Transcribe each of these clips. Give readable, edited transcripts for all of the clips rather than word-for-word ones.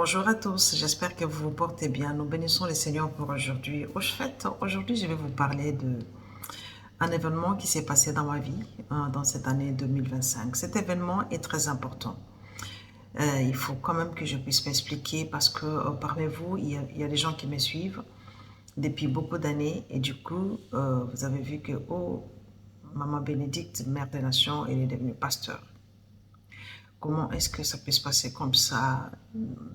Bonjour à tous, j'espère que vous vous portez bien. Nous bénissons le Seigneur pour aujourd'hui. Aujourd'hui, je vais vous parler d'un événement qui s'est passé dans ma vie dans cette année 2025. Cet événement est très important. Il faut quand même que je puisse m'expliquer parce que parmi vous, il y a des gens qui me suivent depuis beaucoup d'années et du coup, vous avez vu que, Maman Bénédicte, Mère des Nations, elle est devenue pasteur. Comment est-ce que ça peut se passer comme ça?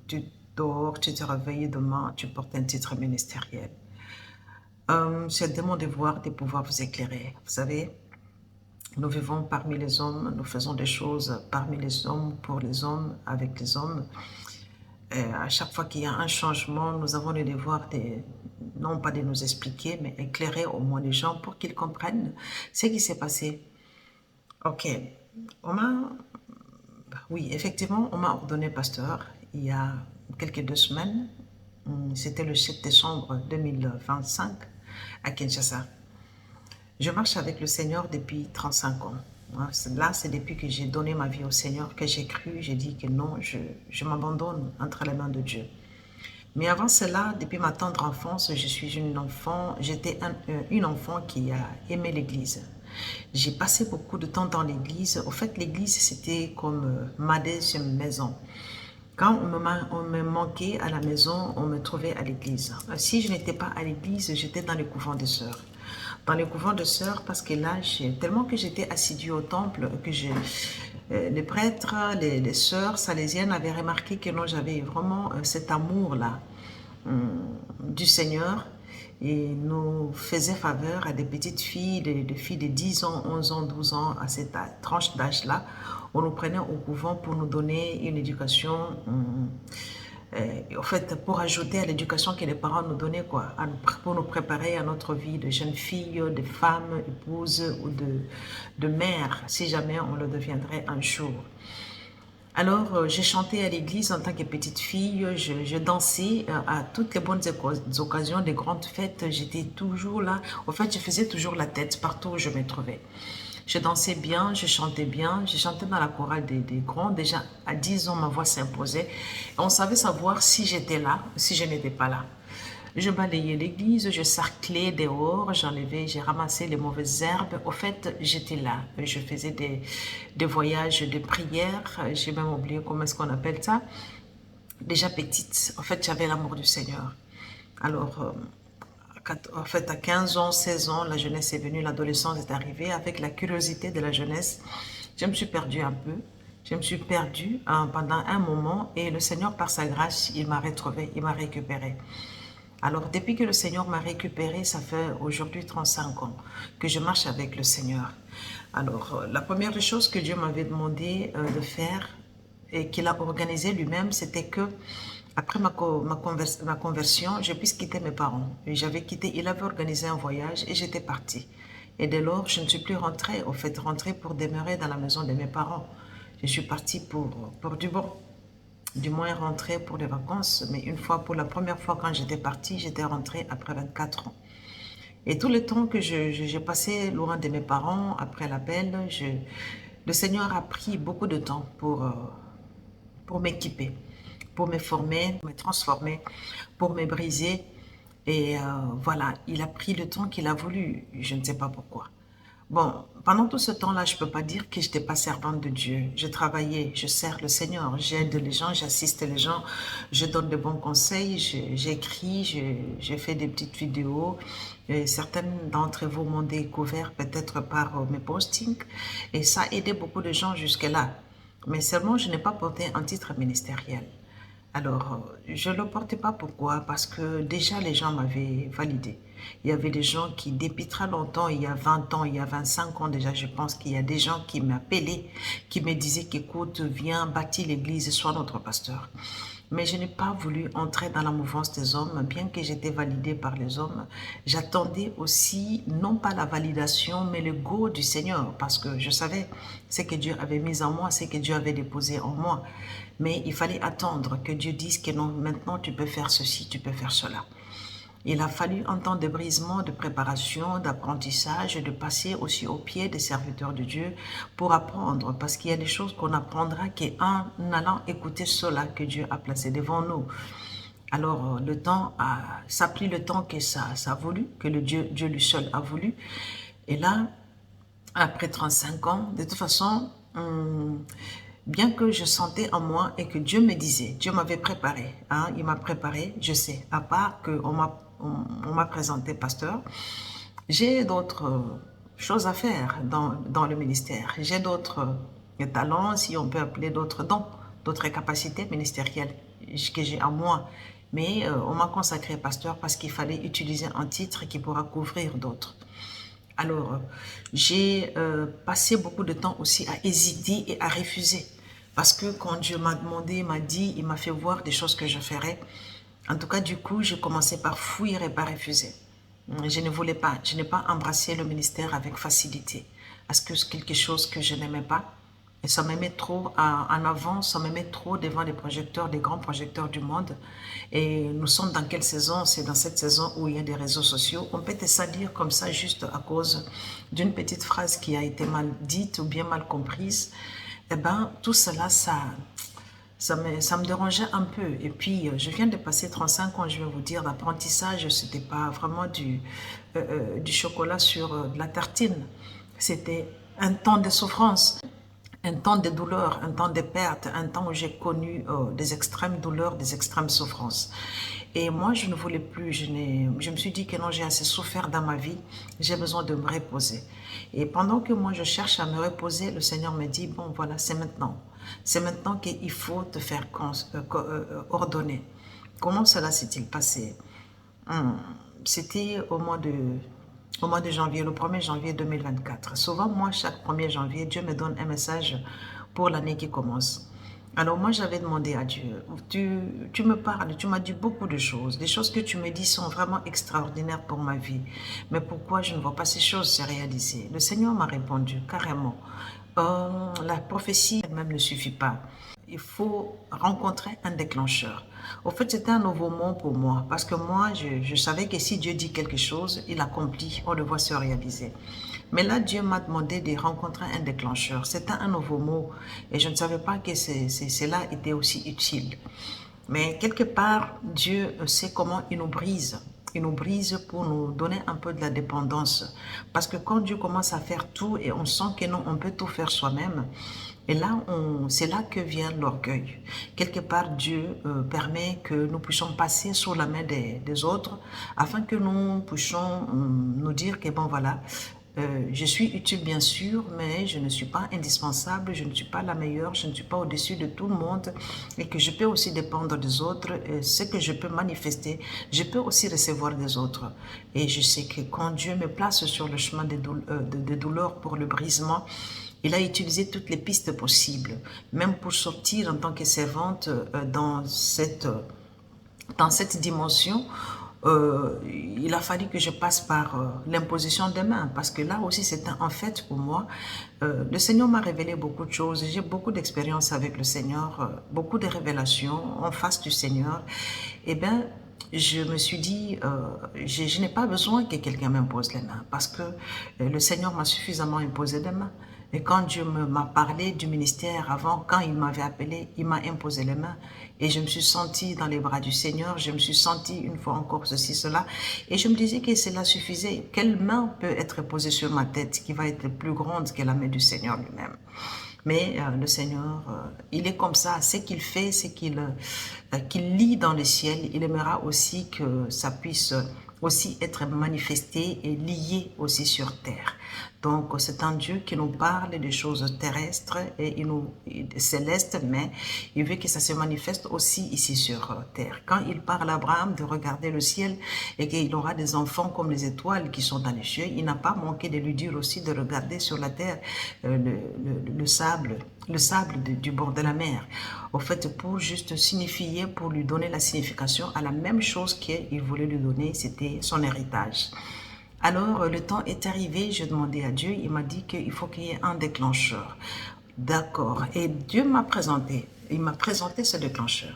Tu dors, tu te réveilles demain, tu portes un titre ministériel. C'est de mon devoir de pouvoir vous éclairer. Vous savez, nous vivons parmi les hommes, nous faisons des choses parmi les hommes, pour les hommes, avec les hommes. Et à chaque fois qu'il y a un changement, nous avons le devoir de, non pas de nous expliquer, mais éclairer au moins les gens pour qu'ils comprennent ce qui s'est passé. Ok, on m'a Oui, effectivement, on m'a ordonné pasteur il y a quelques 2 semaines. C'était le 7 décembre 2025 à Kinshasa. Je marche avec le Seigneur depuis 35 ans. Là, c'est depuis que j'ai donné ma vie au Seigneur que j'ai cru, j'ai dit que non, je m'abandonne entre les mains de Dieu. Mais avant cela, depuis ma tendre enfance, je suis une enfant, j'étais une enfant qui a aimé l'église. J'ai passé beaucoup de temps dans l'église. Au fait, l'église, c'était comme ma deuxième maison. Quand on me manquait à la maison, on me trouvait à l'église. Si je n'étais pas à l'église, j'étais dans le couvent des sœurs. Dans le couvent des sœurs, parce que là, tellement que j'étais assidue au temple, que les prêtres, les sœurs salésiennes avaient remarqué que non, j'avais vraiment cet amour-là du Seigneur et nous faisait faveur à des petites filles, des filles de 10 ans, 11 ans, 12 ans, à cette tranche d'âge-là. On nous prenait au couvent pour nous donner une éducation, en fait, pour ajouter à l'éducation que les parents nous donnaient, quoi, pour nous préparer à notre vie de jeune fille, de femme, épouse ou de mère, si jamais on le deviendrait un jour. Alors, j'ai chanté à l'église en tant que petite fille, je dansais à toutes les bonnes occasions, des grandes fêtes, j'étais toujours là. En fait, je faisais toujours la tête partout où je me trouvais. Je dansais bien, je chantais bien, je chantais dans la chorale des grands. Déjà, à 10 ans, ma voix s'imposait. On savait savoir si j'étais là, si je n'étais pas là. Je balayais l'église, je sarclais dehors, j'enlevais, j'ai ramassé les mauvaises herbes. Au fait, j'étais là. Je faisais des voyages de prière. J'ai même oublié comment est-ce qu'on appelle ça. Déjà petite, en fait, j'avais l'amour du Seigneur. Alors, en fait, à 15 ans, 16 ans, la jeunesse est venue, l'adolescence est arrivée. Avec la curiosité de la jeunesse, je me suis perdue un peu. Je me suis perdue pendant un moment et le Seigneur, par sa grâce, il m'a retrouvée, il m'a récupérée. Alors, depuis que le Seigneur m'a récupéré, ça fait aujourd'hui 35 ans que je marche avec le Seigneur. Alors, la première des choses que Dieu m'avait demandé de faire et qu'il a organisé lui-même, c'était que après ma conversion, je puisse quitter mes parents. J'avais quitté, il avait organisé un voyage et j'étais partie. Et dès lors, je ne suis plus rentrée, au fait, rentrée pour demeurer dans la maison de mes parents. Je suis partie pour du bon, du moins rentrée pour les vacances, mais pour la première fois quand j'étais partie, j'étais rentrée après 24 ans. Et tout le temps que j'ai passé loin de mes parents, après l'appel, le Seigneur a pris beaucoup de temps pour m'équiper, pour me former, pour me transformer, pour me briser. Et voilà, il a pris le temps qu'il a voulu, je ne sais pas pourquoi. Bon, pendant tout ce temps-là, je ne peux pas dire que je n'étais pas servante de Dieu. Je travaillais, je sers le Seigneur, j'aide les gens, j'assiste les gens, je donne de bons conseils, j'écris, j'ai fait des petites vidéos. Et certaines d'entre vous m'ont découvert peut-être par mes postings et ça a aidé beaucoup de gens jusque-là. Mais seulement, je n'ai pas porté un titre ministériel. Alors, je ne le portais pas. Pourquoi? Parce que déjà, les gens m'avaient validé. Il y avait des gens qui, depuis très longtemps, il y a 20 ans, il y a 25 ans déjà, je pense qu'il y a des gens qui m'appelaient, qui me disaient qu'écoute, viens bâtir l'église, sois notre pasteur. Mais je n'ai pas voulu entrer dans la mouvance des hommes, bien que j'étais validée par les hommes. J'attendais aussi, non pas la validation, mais le go du Seigneur, parce que je savais ce que Dieu avait mis en moi, ce que Dieu avait déposé en moi. Mais il fallait attendre que Dieu dise que non, maintenant tu peux faire ceci, tu peux faire cela. Il a fallu un temps de brisement, de préparation, d'apprentissage, de passer aussi au pied des serviteurs de Dieu pour apprendre, parce qu'il y a des choses qu'on apprendra qu'en allant écouter cela que Dieu a placé devant nous. Alors, ça a pris le temps que ça a voulu, que Dieu lui seul a voulu. Et là, après 35 ans, de toute façon, bien que je sentais en moi et que Dieu me disait, Dieu m'avait préparé, hein, il m'a préparé, je sais, à part qu'on m'a présenté pasteur, j'ai d'autres choses à faire dans le ministère. J'ai d'autres talents, si on peut appeler d'autres dons, d'autres capacités ministérielles que j'ai en moi. Mais on m'a consacré pasteur parce qu'il fallait utiliser un titre qui pourra couvrir d'autres. Alors, j'ai passé beaucoup de temps aussi à hésiter et à refuser. Parce que quand Dieu m'a demandé, il m'a dit, il m'a fait voir des choses que je ferais. En tout cas, du coup, je commençais par fuir et par refuser. Je ne voulais pas, je n'ai pas embrassé le ministère avec facilité. Parce que c'est quelque chose que je n'aimais pas. Et ça me met trop en avant, ça me met trop devant les projecteurs, des grands projecteurs du monde. Et nous sommes dans quelle saison? C'est dans cette saison où il y a des réseaux sociaux. On peut te salir comme ça juste à cause d'une petite phrase qui a été mal dite ou bien mal comprise. Eh bien, tout cela, ça me dérangeait un peu. Et puis, je viens de passer 35 ans, je vais vous dire, d'apprentissage. Ce n'était pas vraiment du chocolat sur de la tartine. C'était un temps de souffrance, un temps de douleur, un temps de perte, un temps où j'ai connu des extrêmes douleurs, des extrêmes souffrances. Et moi, je ne voulais plus, je me suis dit que non, j'ai assez souffert dans ma vie, j'ai besoin de me reposer. Et pendant que moi, je cherche à me reposer, le Seigneur me dit, bon, voilà, c'est maintenant. C'est maintenant qu'il faut te faire ordonner. Comment cela s'est-il passé? C'était au mois de janvier, le 1er janvier 2024. Souvent, moi, chaque 1er janvier, Dieu me donne un message pour l'année qui commence. Alors moi, j'avais demandé à Dieu, tu me parles, tu m'as dit beaucoup de choses. Les choses que tu me dis sont vraiment extraordinaires pour ma vie. Mais pourquoi je ne vois pas ces choses se réaliser? Le Seigneur m'a répondu carrément. La prophétie elle-même ne suffit pas. Il faut rencontrer un déclencheur. Au fait, c'était un nouveau mot pour moi, parce que moi, je savais que si Dieu dit quelque chose, il accomplit, on le voit se réaliser. Mais là, Dieu m'a demandé de rencontrer un déclencheur. C'était un nouveau mot, et je ne savais pas que cela était aussi utile. Mais quelque part, Dieu sait comment il nous brise. Il nous brise pour nous donner un peu de la dépendance. Parce que quand Dieu commence à faire tout et on sent que non, on peut tout faire soi-même, et là, c'est là que vient l'orgueil. Quelque part, Dieu permet que nous puissions passer sous la main des autres afin que nous puissions nous dire que bon voilà, je suis utile bien sûr, mais je ne suis pas indispensable, je ne suis pas la meilleure, je ne suis pas au-dessus de tout le monde et que je peux aussi dépendre des autres. Ce que je peux manifester, je peux aussi recevoir des autres. Et je sais que quand Dieu me place sur le chemin des douleurs pour le brisement, il a utilisé toutes les pistes possibles, même pour sortir en tant que servante dans cette dimension. Il a fallu que je passe par l'imposition des mains, parce que là aussi c'était un fait pour moi. Le Seigneur m'a révélé beaucoup de choses, j'ai beaucoup d'expérience avec le Seigneur, beaucoup de révélations en face du Seigneur. Et bien, je me suis dit, je n'ai pas besoin que quelqu'un m'impose les mains, parce que le Seigneur m'a suffisamment imposé des mains. Et quand Dieu m'a parlé du ministère avant, quand il m'avait appelé, il m'a imposé les mains. Et je me suis sentie dans les bras du Seigneur, je me suis sentie une fois encore ceci, cela. Et je me disais que cela suffisait. Quelle main peut être posée sur ma tête qui va être plus grande que la main du Seigneur lui-même? Mais le Seigneur, il est comme ça. Ce qu'il fait, c'est qu'il lit dans le ciel. Il aimera aussi que ça puisse aussi être manifesté et lié aussi sur terre. Donc, c'est un Dieu qui nous parle des choses terrestres et célestes, mais il veut que ça se manifeste aussi ici sur terre. Quand il parle à Abraham de regarder le ciel et qu'il aura des enfants comme les étoiles qui sont dans les cieux, il n'a pas manqué de lui dire aussi de regarder sur la terre le sable du bord de la mer. Au fait, pour juste signifier, pour lui donner la signification à la même chose qu'il voulait lui donner, c'était son héritage. Alors, le temps est arrivé, je demandais à Dieu, il m'a dit qu'il faut qu'il y ait un déclencheur. D'accord. Et Dieu m'a présenté, il m'a présenté ce déclencheur.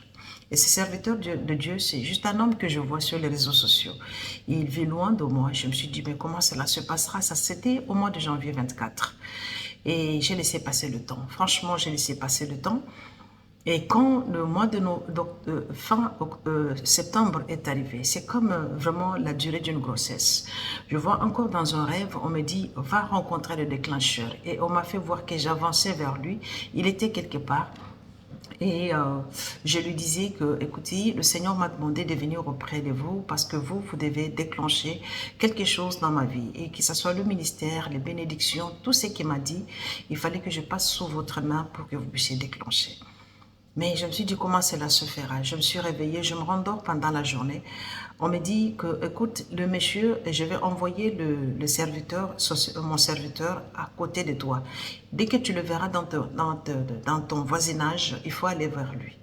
Et ce serviteur de Dieu, c'est juste un homme que je vois sur les réseaux sociaux. Il vit loin de moi. Je me suis dit, mais comment cela se passera? Ça, c'était au mois de janvier 24. Et j'ai laissé passer le temps. Franchement, j'ai laissé passer le temps. Et quand le mois de fin septembre est arrivé, c'est comme vraiment la durée d'une grossesse. Je vois encore dans un rêve, on me dit, va rencontrer le déclencheur. Et on m'a fait voir que j'avançais vers lui. Il était quelque part. Et je lui disais que, écoutez, le Seigneur m'a demandé de venir auprès de vous parce que vous devez déclencher quelque chose dans ma vie. Et que ce soit le ministère, les bénédictions, tout ce qu'il m'a dit, il fallait que je passe sous votre main pour que vous puissiez déclencher. Mais je me suis dit, comment cela se fera? Je me suis réveillée, je me rendors pendant la journée. On me dit que, écoute, le monsieur, je vais envoyer le serviteur, mon serviteur à côté de toi. Dès que tu le verras dans ton voisinage, il faut aller vers lui.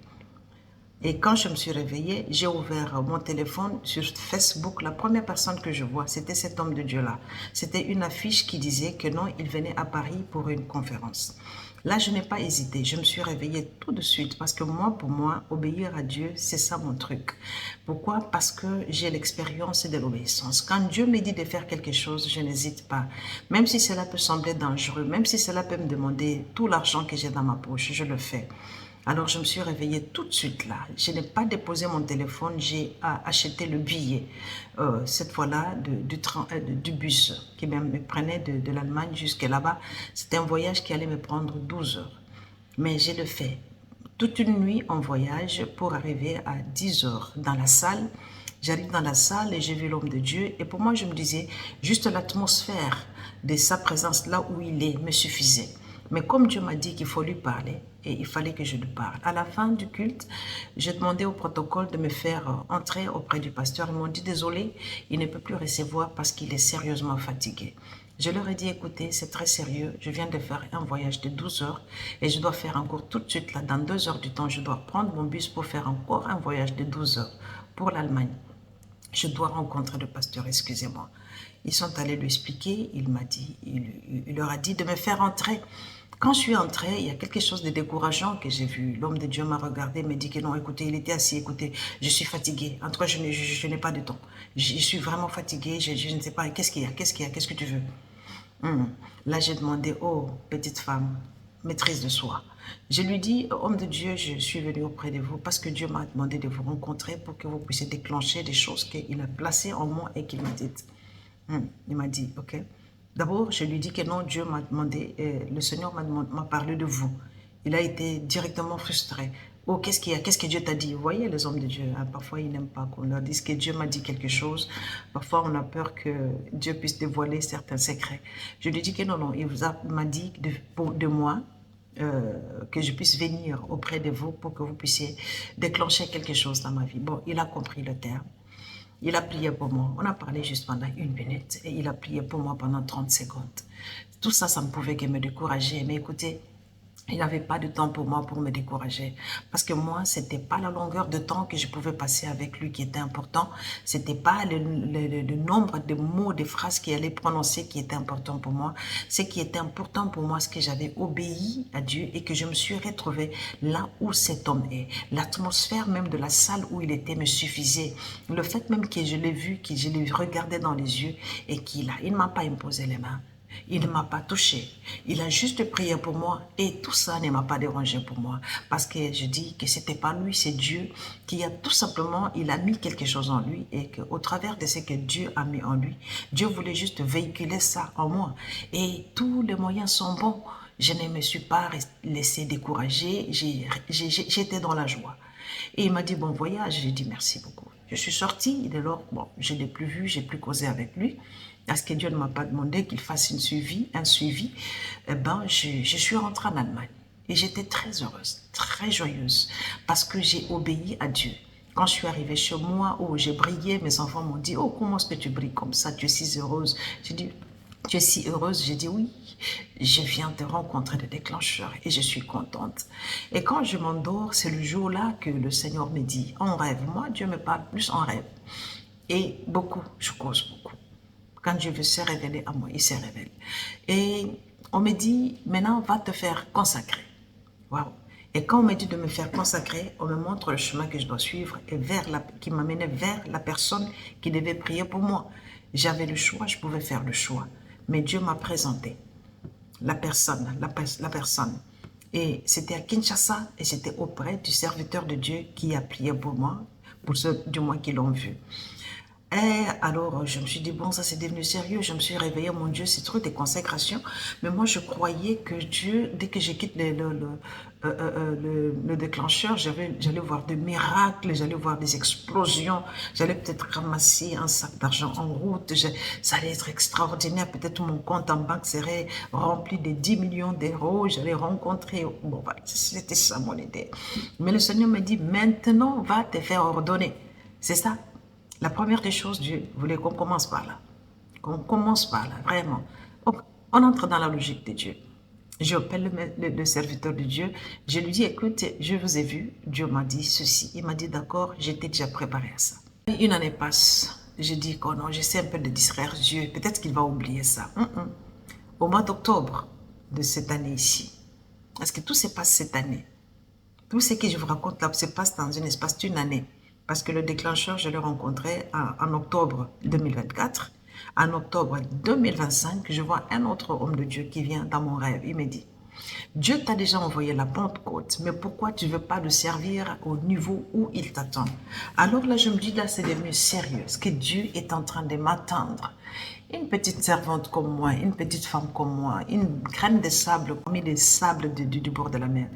Et quand je me suis réveillée, j'ai ouvert mon téléphone sur Facebook. La première personne que je vois, c'était cet homme de Dieu-là. C'était une affiche qui disait que non, il venait à Paris pour une conférence. Là, je n'ai pas hésité. Je me suis réveillée tout de suite parce que moi, pour moi, obéir à Dieu, c'est ça mon truc. Pourquoi? Parce que j'ai l'expérience de l'obéissance. Quand Dieu me dit de faire quelque chose, je n'hésite pas. Même si cela peut sembler dangereux, même si cela peut me demander tout l'argent que j'ai dans ma poche, je le fais. Alors, je me suis réveillée tout de suite là. Je n'ai pas déposé mon téléphone, j'ai acheté le billet, cette fois-là, du bus qui me prenait de l'Allemagne jusqu'à là-bas. C'était un voyage qui allait me prendre 12 heures. Mais j'ai le fait. Toute une nuit en voyage pour arriver à 10 heures dans la salle. J'arrive dans la salle et j'ai vu l'homme de Dieu. Et pour moi, je me disais, juste l'atmosphère de sa présence là où il est me suffisait. Mais comme Dieu m'a dit qu'il faut lui parler, et il fallait que je lui parle. À la fin du culte, j'ai demandé au protocole de me faire entrer auprès du pasteur. Ils m'ont dit, désolé, il ne peut plus recevoir parce qu'il est sérieusement fatigué. Je leur ai dit, écoutez, c'est très sérieux. Je viens de faire un voyage de 12 heures et je dois faire encore tout de suite, là, dans 2 heures du temps, je dois prendre mon bus pour faire encore un voyage de 12 heures pour l'Allemagne. Je dois rencontrer le pasteur, excusez-moi. Ils sont allés lui expliquer, il leur a dit de me faire entrer. Quand je suis entrée, il y a quelque chose de décourageant que j'ai vu. L'homme de Dieu m'a regardé, m'a dit que non, écoutez, il était assis, écoutez, je suis fatiguée. En tout cas, je n'ai pas de temps. Je suis vraiment fatiguée, je ne sais pas, qu'est-ce qu'il y a, qu'est-ce que tu veux? Là, j'ai demandé, oh, petite femme, maîtrise de soi. Je lui dis, homme de Dieu, je suis venue auprès de vous parce que Dieu m'a demandé de vous rencontrer pour que vous puissiez déclencher des choses qu'il a placées en moi et qu'il m'a dites. Il m'a dit, ok. D'abord, je lui dis que non, Dieu m'a demandé, le Seigneur m'a parlé de vous. Il a été directement frustré. Oh, qu'est-ce qu'il y a? Qu'est-ce que Dieu t'a dit? Vous voyez, les hommes de Dieu, hein, parfois ils n'aiment pas qu'on leur dise que Dieu m'a dit quelque chose. Parfois, on a peur que Dieu puisse dévoiler certains secrets. Je lui dis que non, non, il m'a dit de moi que je puisse venir auprès de vous pour que vous puissiez déclencher quelque chose dans ma vie. Bon, il a compris le terme. Il a prié pour moi. On a parlé juste pendant 1 minute et il a prié pour moi pendant 30 secondes. Tout ça, ça ne pouvait que me décourager. Mais écoutez, il n'avait pas de temps pour moi pour me décourager. Parce que moi, c'était pas la longueur de temps que je pouvais passer avec lui qui était important. C'était pas le nombre de mots, de phrases qu'il allait prononcer qui était important pour moi. Ce qui était important pour moi, c'est que j'avais obéi à Dieu et que je me suis retrouvée là où cet homme est. L'atmosphère même de la salle où il était me suffisait. Le fait même que je l'ai vu, que je l'ai regardé dans les yeux et il ne m'a pas imposé les mains. Il ne m'a pas touché. Il a juste prié pour moi et tout ça ne m'a pas dérangé pour moi. Parce que je dis que c'était pas lui, c'est Dieu qui a tout simplement, il a mis quelque chose en lui et qu'au travers de ce que Dieu a mis en lui, Dieu voulait juste véhiculer ça en moi. Et tous les moyens sont bons. Je ne me suis pas laissé décourager. J'étais dans la joie. Et il m'a dit, bon voyage. J'ai dit, merci beaucoup. Je suis sortie. Dès lors, bon, je ne l'ai plus vu, j'ai plus causé avec lui. Parce que Dieu ne m'a pas demandé qu'il fasse un suivi. Eh ben, je suis rentrée en Allemagne. Et j'étais très heureuse, très joyeuse, parce que j'ai obéi à Dieu. Quand je suis arrivée chez moi, oh, j'ai brillé, mes enfants m'ont dit, oh, comment est-ce que tu brilles comme ça, tu es si heureuse. J'ai dit, tu es si heureuse? J'ai dit, oui, je viens de rencontrer le déclencheur et je suis contente. Et quand je m'endors, c'est le jour-là que le Seigneur me dit, en rêve. Moi, Dieu me parle plus en rêve. Et beaucoup, je cause beaucoup. Quand Dieu veut se révéler à moi, il se révèle. Et on me dit, maintenant, va te faire consacrer. Waouh! Et quand on me dit de me faire consacrer, on me montre le chemin que je dois suivre et qui m'amenait vers la personne qui devait prier pour moi. J'avais le choix, je pouvais faire le choix. Mais Dieu m'a présenté la personne. Et c'était à Kinshasa et c'était auprès du serviteur de Dieu qui a prié pour moi, pour ceux du moins qui l'ont vu. Et alors, je me suis dit, bon, ça c'est devenu sérieux. Je me suis réveillée, mon Dieu, c'est trop des consécrations. Mais moi, je croyais que Dieu, dès que j'ai quitté le déclencheur, j'allais voir des miracles, j'allais voir des explosions, j'allais peut-être ramasser un sac d'argent en route, ça allait être extraordinaire. Peut-être mon compte en banque serait rempli de 10 millions d'euros, j'allais rencontrer. Bon, voilà, c'était ça mon idée. Mais le Seigneur me dit, maintenant, va te faire ordonner. C'est ça. La première des choses, Dieu voulait qu'on commence par là. Qu'on commence par là, vraiment. Donc, on entre dans la logique de Dieu. J'appelle le serviteur de Dieu. Je lui dis, écoute, je vous ai vu. Dieu m'a dit ceci. Il m'a dit, d'accord, j'étais déjà préparé à ça. Une année passe. Je dis, oh non, j'essaie un peu de distraire Dieu. Peut-être qu'il va oublier ça. Au mois d'octobre de cette année ici, parce que tout se passe cette année. Tout ce que je vous raconte là se passe dans un espace d'une année. Parce que le déclencheur, je l'ai rencontré en octobre 2024. En octobre 2025, je vois un autre homme de Dieu qui vient dans mon rêve. Il me dit, Dieu t'a déjà envoyé la Pentecôte, mais pourquoi tu ne veux pas le servir au niveau où il t'attend? Alors là, je me dis, là, c'est devenu sérieux. Ce que Dieu est en train de m'attendre. Une petite servante comme moi, une petite femme comme moi, une graine de sable parmi les sables du bord de la mer.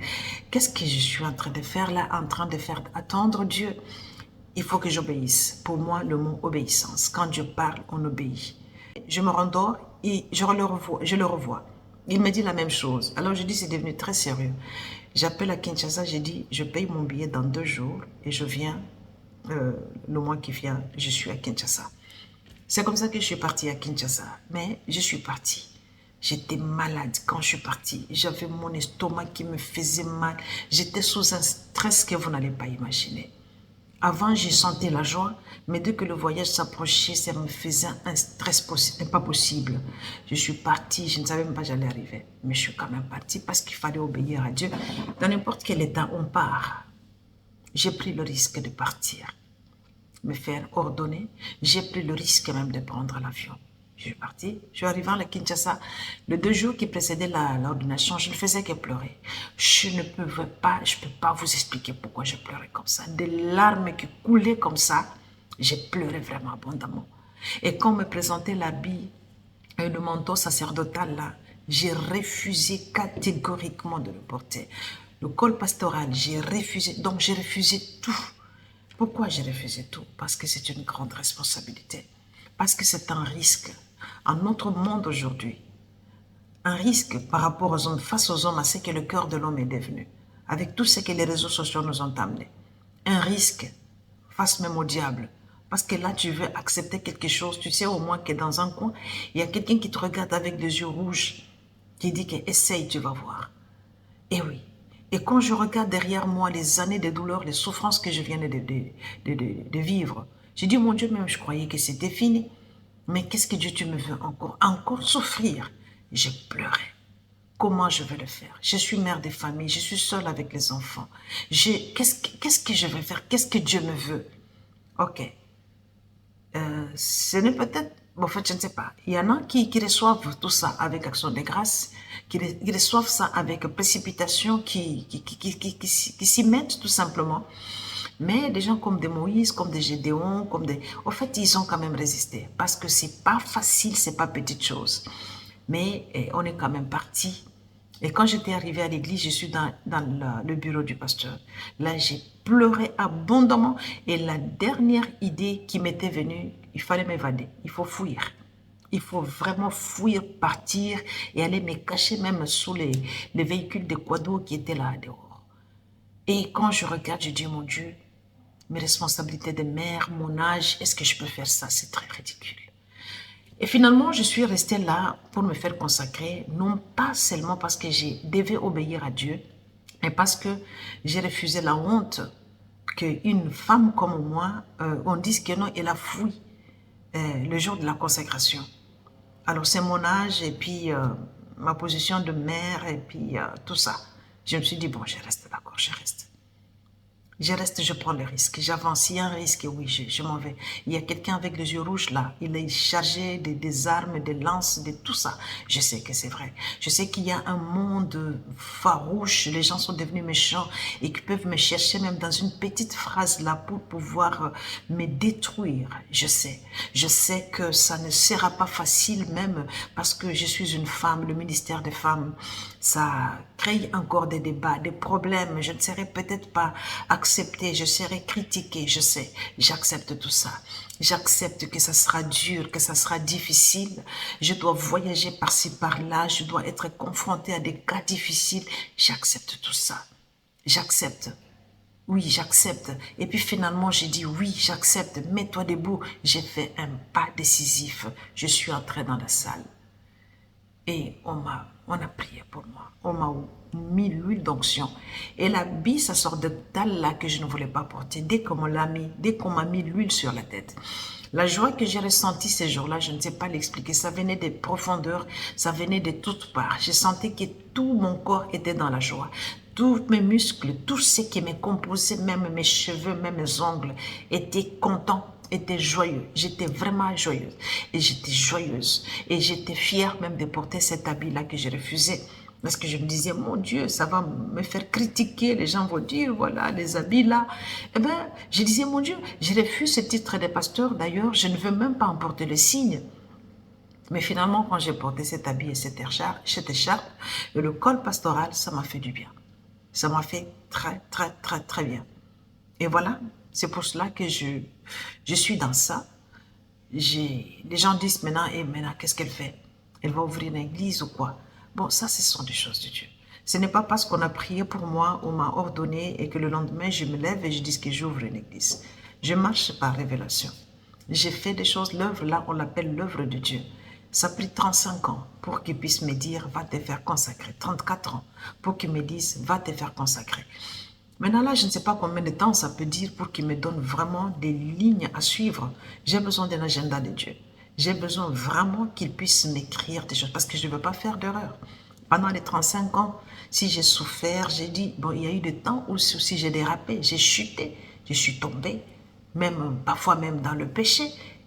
Qu'est-ce que je suis en train de faire là, en train de faire attendre Dieu? Il faut que j'obéisse. Pour moi, le mot obéissance. Quand Dieu parle, on obéit. Je me rendors et je le revois. Il me dit la même chose. Alors je dis, c'est devenu très sérieux. J'appelle à Kinshasa, j'ai dit, je paye mon billet dans 2 jours et je viens, le mois qui vient, je suis à Kinshasa. C'est comme ça que je suis partie à Kinshasa. Mais je suis partie. J'étais malade quand je suis partie. J'avais mon estomac qui me faisait mal. J'étais sous un stress que vous n'allez pas imaginer. Avant, j'ai senti la joie, mais dès que le voyage s'approchait, ça me faisait un stress pas possible. Je suis partie, je ne savais même pas que j'allais arriver. Mais je suis quand même partie parce qu'il fallait obéir à Dieu. Dans n'importe quel état, on part. J'ai pris le risque de partir, me faire ordonner. J'ai pris le risque même de prendre l'avion. Je suis partie, je suis arrivée à Kinshasa. Les 2 jours qui précédaient l'ordination, je ne faisais que pleurer. Je ne peux pas vous expliquer pourquoi je pleurais comme ça. Des larmes qui coulaient comme ça, j'ai pleuré vraiment abondamment. Et quand on me présentait l'habit et le manteau sacerdotal là, j'ai refusé catégoriquement de le porter. Le col pastoral, j'ai refusé. Donc j'ai refusé tout. Pourquoi j'ai refusé tout? Parce que c'est une grande responsabilité. Parce que c'est un risque. En notre monde aujourd'hui, un risque par rapport aux hommes, face aux hommes, à ce que le cœur de l'homme est devenu, avec tout ce que les réseaux sociaux nous ont amené. Un risque face même au diable. Parce que là, tu veux accepter quelque chose, tu sais au moins que dans un coin, il y a quelqu'un qui te regarde avec des yeux rouges, qui dit que essaye, tu vas voir. Et oui. Et quand je regarde derrière moi les années de douleur, les souffrances que je viens de vivre, je dis, mon Dieu, même je croyais que c'était fini. Mais qu'est-ce que Dieu, tu me veux encore? Encore souffrir. J'ai pleuré. Comment je vais le faire? Je suis mère de famille, je suis seule avec les enfants. Qu'est-ce que je vais faire? Qu'est-ce que Dieu me veut? Ok. Ce n'est peut-être, en fait, je ne sais pas. Il y en a qui reçoivent tout ça avec action de grâce, qui reçoivent ça avec précipitation, qui s'y mettent tout simplement. Mais des gens comme des Moïse, comme des Gédéon, en fait, ils ont quand même résisté. Parce que c'est pas facile, c'est pas petite chose. Mais on est quand même parti. Et quand j'étais arrivée à l'église, je suis dans le bureau du pasteur. Là, j'ai pleuré abondamment. Et la dernière idée qui m'était venue, il fallait m'évader. Il faut fuir. Il faut vraiment fuir, partir et aller me cacher même sous les véhicules de quados qui étaient là dehors. Et quand je regarde, je dis, mon Dieu, mes responsabilités de mère, mon âge, est-ce que je peux faire ça? C'est très ridicule. Et finalement, je suis restée là pour me faire consacrer, non pas seulement parce que je devais obéir à Dieu, mais parce que j'ai refusé la honte qu'une femme comme moi, on dise que non, elle a fui le jour de la consécration. Alors c'est mon âge et puis ma position de mère et puis tout ça. Je me suis dit, bon, je reste d'accord, je reste. Je reste, je prends le risque, j'avance. Il y a un risque, oui, je m'en vais. Il y a quelqu'un avec les yeux rouges là, il est chargé des armes, des lances, de tout ça. Je sais que c'est vrai. Je sais qu'il y a un monde farouche, les gens sont devenus méchants et qui peuvent me chercher même dans une petite phrase là pour pouvoir me détruire. Je sais que ça ne sera pas facile même parce que je suis une femme, le ministère des femmes, ça crée encore des débats, des problèmes. Je ne serai peut-être pas acceptée, je serai critiquée, je sais. J'accepte tout ça. J'accepte que ça sera dur, que ça sera difficile. Je dois voyager par-ci, par-là. Je dois être confrontée à des cas difficiles. J'accepte tout ça. J'accepte. Oui, j'accepte. Et puis finalement, j'ai dit oui, j'accepte. Mets-toi debout. J'ai fait un pas décisif. Je suis entrée dans la salle. Et on a prié pour moi. On m'a mis l'huile d'onction. Et l'habit, ça sort de dalle là que je ne voulais pas porter. Dès qu'on m'a mis l'huile sur la tête. La joie que j'ai ressentie ces jours-là, je ne sais pas l'expliquer. Ça venait des profondeurs, ça venait de toutes parts. J'ai senti que tout mon corps était dans la joie. Tous mes muscles, tout ce qui me composait, même mes cheveux, même mes ongles, étaient contents, étaient joyeux. J'étais vraiment joyeuse. Et j'étais joyeuse. Et j'étais fière même de porter cet habit-là que j'ai refusé. Parce que je me disais, mon Dieu, ça va me faire critiquer. Les gens vont dire, voilà, les habits là. Eh bien, je disais, mon Dieu, je refuse ce titre de pasteur. D'ailleurs, je ne veux même pas en porter le signe. Mais finalement, quand j'ai porté cet habit et cette écharpe, et le col pastoral, ça m'a fait du bien. Ça m'a fait très, très, très, très bien. Et voilà, c'est pour cela que je suis dans ça. Les gens disent maintenant, et maintenant, qu'est-ce qu'elle fait? Elle va ouvrir une église ou quoi? Bon, ça, ce sont des choses de Dieu. Ce n'est pas parce qu'on a prié pour moi, on m'a ordonné et que le lendemain, je me lève et je dis que j'ouvre une église. Je marche par révélation. J'ai fait des choses, l'œuvre là, on l'appelle l'œuvre de Dieu. Ça a pris 35 ans pour qu'il puisse me dire, va te faire consacrer. 34 ans pour qu'il me dise, va te faire consacrer. Maintenant là, je ne sais pas combien de temps ça peut dire pour qu'il me donne vraiment des lignes à suivre. J'ai besoin d'un agenda de Dieu. J'ai besoin vraiment qu'il puisse m'écrire des choses parce que je ne veux pas faire d'erreur. Pendant les 35 ans, si j'ai souffert, j'ai dit, bon, il y a eu des temps où si j'ai dérapé, j'ai chuté, je suis tombée, même parfois même dans le péché,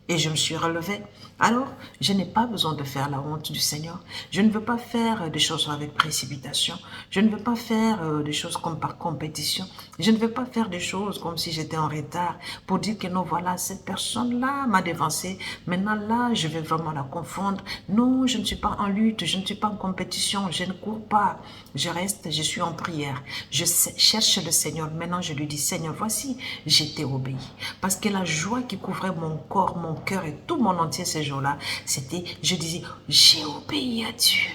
et je me suis relevée. Alors, je n'ai pas besoin de faire la honte du Seigneur. Je ne veux pas faire des choses avec précipitation. Je ne veux pas faire des choses comme par compétition. Je ne veux pas faire des choses comme si j'étais en retard pour dire que non, voilà, cette personne-là m'a dévancé. Maintenant, là, je vais vraiment la confondre. Non, je ne suis pas en lutte, je ne suis pas en compétition, je ne cours pas. Je reste, je suis en prière. Je cherche le Seigneur. Maintenant, je lui dis, Seigneur, voici, j'étais obéi. Parce que la joie qui couvrait mon corps, mon cœur et tout mon entier ces jours-là, c'était, je disais, j'ai obéi à Dieu.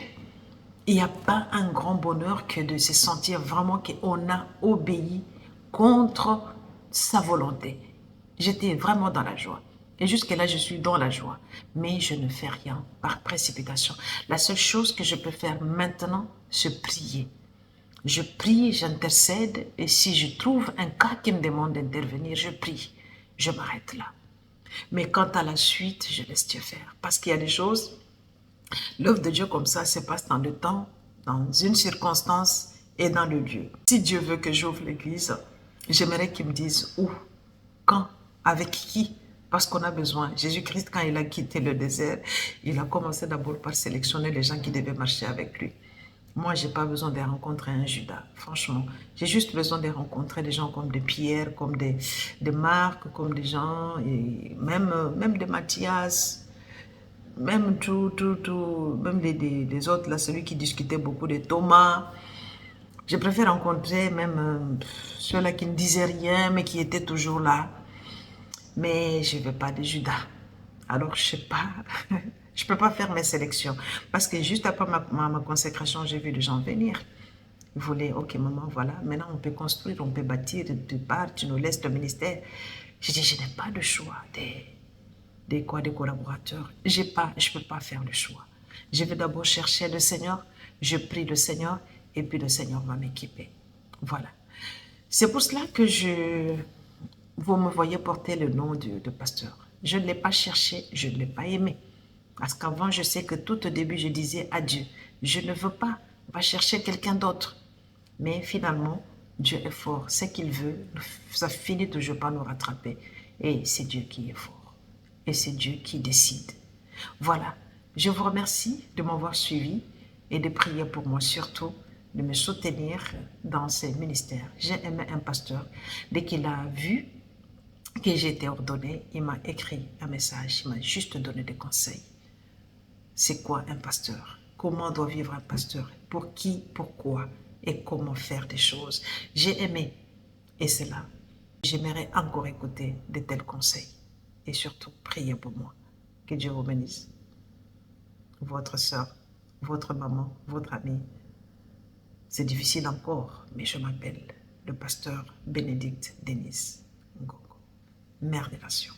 Il n'y a pas un grand bonheur que de se sentir vraiment qu'on a obéi contre sa volonté. J'étais vraiment dans la joie. Et jusque-là, je suis dans la joie. Mais je ne fais rien par précipitation. La seule chose que je peux faire maintenant, c'est prier. Je prie, j'intercède. Et si je trouve un cas qui me demande d'intervenir, je prie. Je m'arrête là. Mais quant à la suite, je laisse Dieu faire. Parce qu'il y a des choses, l'œuvre de Dieu comme ça se passe dans le temps, dans une circonstance et dans le lieu. Si Dieu veut que j'ouvre l'église, j'aimerais qu'il me dise où, quand, avec qui, parce qu'on a besoin. Jésus-Christ, quand il a quitté le désert, il a commencé d'abord par sélectionner les gens qui devaient marcher avec lui. Moi, je n'ai pas besoin de rencontrer un Judas, franchement. J'ai juste besoin de rencontrer des gens comme des Pierre, comme des Marc, comme des gens, et même des Matthias, même même des autres, là, celui qui discutait beaucoup de Thomas. Je préfère rencontrer même ceux-là qui ne disaient rien, mais qui étaient toujours là. Mais je ne veux pas de Judas. Alors, je ne sais pas. Je ne peux pas faire mes sélections. Parce que juste après ma consécration, j'ai vu des gens venir. Ils voulaient, ok maman, voilà, maintenant on peut construire, on peut bâtir, tu pars, tu nous laisses le ministère. J'ai dit, je n'ai pas de choix des collaborateurs. Je ne peux pas faire le choix. Je vais d'abord chercher le Seigneur, je prie le Seigneur, et puis le Seigneur va m'équiper. Voilà. C'est pour cela que vous me voyez porter le nom de pasteur. Je ne l'ai pas cherché, je ne l'ai pas aimé. Parce qu'avant, je sais que tout au début, je disais à Dieu, je ne veux pas, va chercher quelqu'un d'autre. Mais finalement, Dieu est fort. Ce qu'il veut, ça finit toujours par nous rattraper. Et c'est Dieu qui est fort. Et c'est Dieu qui décide. Voilà. Je vous remercie de m'avoir suivi et de prier pour moi, surtout de me soutenir dans ces ministères. J'ai aimé un pasteur. Dès qu'il a vu que j'ai été ordonné, il m'a écrit un message. Il m'a juste donné des conseils. C'est quoi un pasteur? Comment doit vivre un pasteur? Pour qui, pourquoi et comment faire des choses? J'ai aimé et c'est là. J'aimerais encore écouter de tels conseils et surtout prier pour moi. Que Dieu vous bénisse. Votre soeur, votre maman, votre amie. C'est difficile encore, mais je m'appelle le pasteur Bénédicte Denis Ngongo, mère des nations.